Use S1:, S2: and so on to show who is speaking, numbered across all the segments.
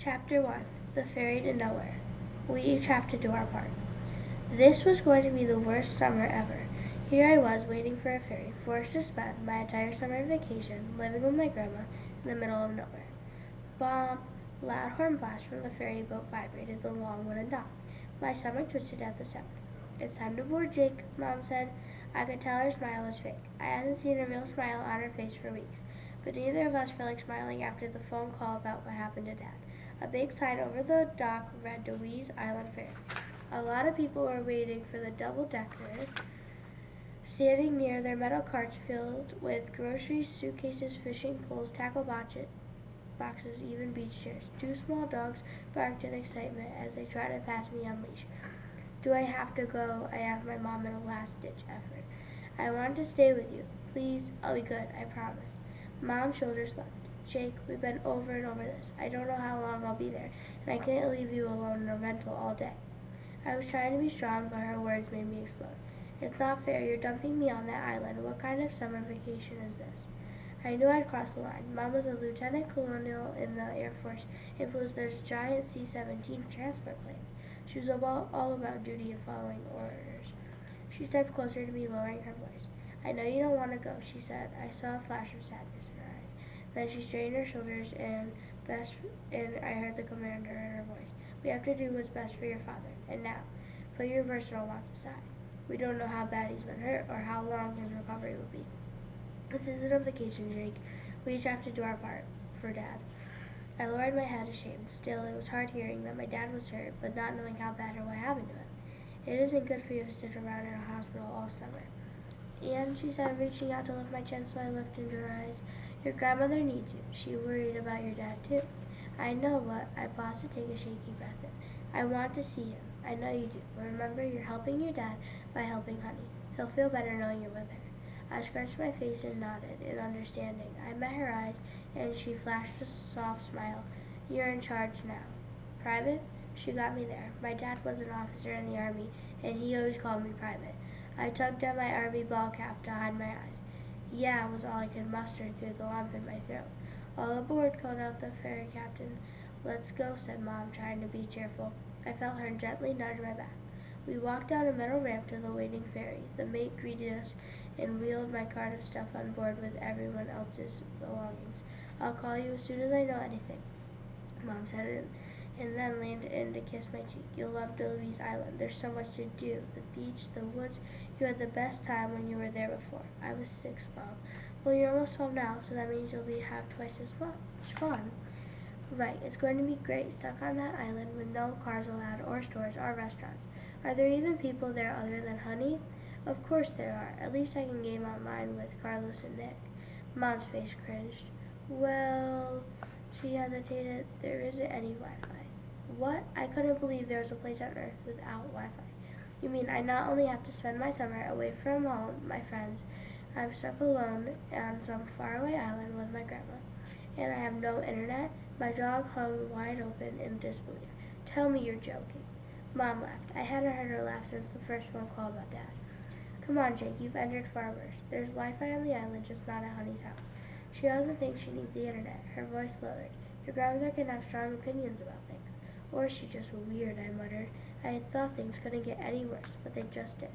S1: Chapter 1. The Ferry to Nowhere. We each have to do our part. This was going to be the worst summer ever. Here I was waiting for a ferry, forced to spend my entire summer vacation living with my grandma in the middle of nowhere. Bomb! Loud horn blast from the ferry boat vibrated the long wooden dock. My stomach twisted at the sound. It's time to board, Jake, Mom said. I could tell her smile was fake. I hadn't seen a real smile on her face for weeks, but neither of us felt like smiling after the phone call about what happened to Dad. A big sign over the dock read Deweese Island Ferry. A lot of people were waiting for the double-decker, standing near their metal carts filled with groceries, suitcases, fishing poles, tackle boxes, even beach chairs. Two small dogs barked in excitement as they tried to pass me on leash. Do I have to go? I asked my mom in a last-ditch effort. I want to stay with you. Please, I'll be good, I promise. Mom's shoulders slumped. Jake, we've been over and over this. I don't know how long I'll be there, and I can't leave you alone in a rental all day. I was trying to be strong, but her words made me explode. It's not fair. You're dumping me on that island. What kind of summer vacation is this? I knew I'd crossed the line. Mom was a lieutenant colonel in the Air Force and flew those giant C-17 transport planes. She was all about duty and following orders. She stepped closer to me, lowering her voice. I know you don't want to go, she said. I saw a flash of sadness in her eyes. Then she straightened her shoulders and I heard the commander in her voice. We have to do what's best for your father. And now, put your personal wants aside. We don't know how bad he's been hurt or how long his recovery will be. This isn't a vacation, Jake. We each have to do our part for Dad. I lowered my head ashamed. Still, it was hard hearing that my dad was hurt, but not knowing how bad or what happened to him. It isn't good for you to sit around in a hospital all summer. And she said, reaching out to lift my chin so I looked into her eyes, your grandmother needs you. She worried about your dad, too. I know, but I paused to take a shaky breath in. I want to see him. I know you do. But remember, you're helping your dad by helping Honey. He'll feel better knowing you're with her. I scrunched my face and nodded in understanding. I met her eyes, and she flashed a soft smile. You're in charge now. Private? She got me there. My dad was an officer in the Army, and he always called me Private. I tugged at my Army ball cap to hide my eyes. Yeah, was all I could muster through the lump in my throat. All aboard, called out the ferry captain. Let's go, said Mom, trying to be cheerful. I felt her gently nudge my back. We walked down a metal ramp to the waiting ferry. The mate greeted us and wheeled my cart of stuff on board with everyone else's belongings. I'll call you as soon as I know anything, Mom said it, and then leaned in to kiss my cheek. You'll love Deweese Island. There's so much to do. The beach, the woods. You had the best time when you were there before. I was 6, Mom. Well, you're almost 12 now, so that means you'll have twice as much fun. Right, it's going to be great, stuck on that island with no cars allowed or stores or restaurants. Are there even people there other than Honey? Of course there are. At least I can game online with Carlos and Nick. Mom's face cringed. Well, she hesitated. There isn't any Wi-Fi. What? I couldn't believe there was a place on Earth without Wi-Fi. You mean I not only have to spend my summer away from home, my friends, I'm stuck alone on some faraway island with my grandma, and I have no internet? My jaw hung wide open in disbelief. Tell me you're joking. Mom laughed. I hadn't heard her laugh since the first phone call about Dad. Come on, Jake, you've entered far worse. There's Wi-Fi on the island, just not at Honey's house. She doesn't think she needs the internet. Her voice lowered. Your grandmother can have strong opinions about things. Or she's just weird, I muttered. I had thought things couldn't get any worse, but they just did.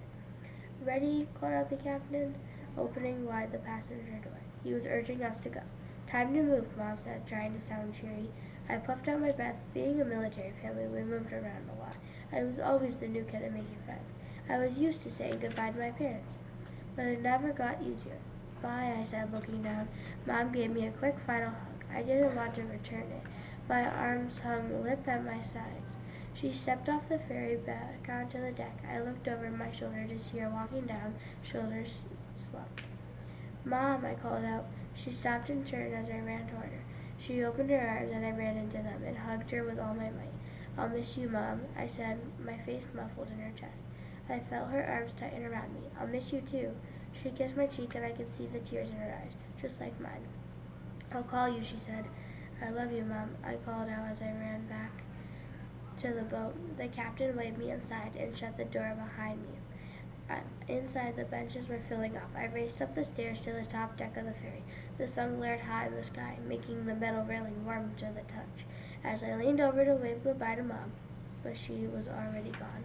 S1: Ready? Called out the captain, opening wide the passenger door. He was urging us to go. Time to move, Mom said, trying to sound cheery. I puffed out my breath. Being a military family, we moved around a lot. I was always the new kid and making friends. I was used to saying goodbye to my parents, but it never got easier. Bye, I said, looking down. Mom gave me a quick final hug. I didn't want to return it. My arms hung limp at my sides. She stepped off the ferry back onto the deck. I looked over my shoulder to see her walking down, shoulders slumped. Mom, I called out. She stopped and turned as I ran toward her. She opened her arms and I ran into them and hugged her with all my might. I'll miss you, Mom, I said, my face muffled in her chest. I felt her arms tighten around me. I'll miss you, too. She kissed my cheek and I could see the tears in her eyes, just like mine. I'll call you, she said. I love you, Mom, I called out as I ran back to the boat. The captain waved me inside and shut the door behind me. Inside, the benches were filling up. I raced up the stairs to the top deck of the ferry. The sun glared hot in the sky, making the metal railing warm to the touch. as I leaned over to wave goodbye to Mom, but she was already gone.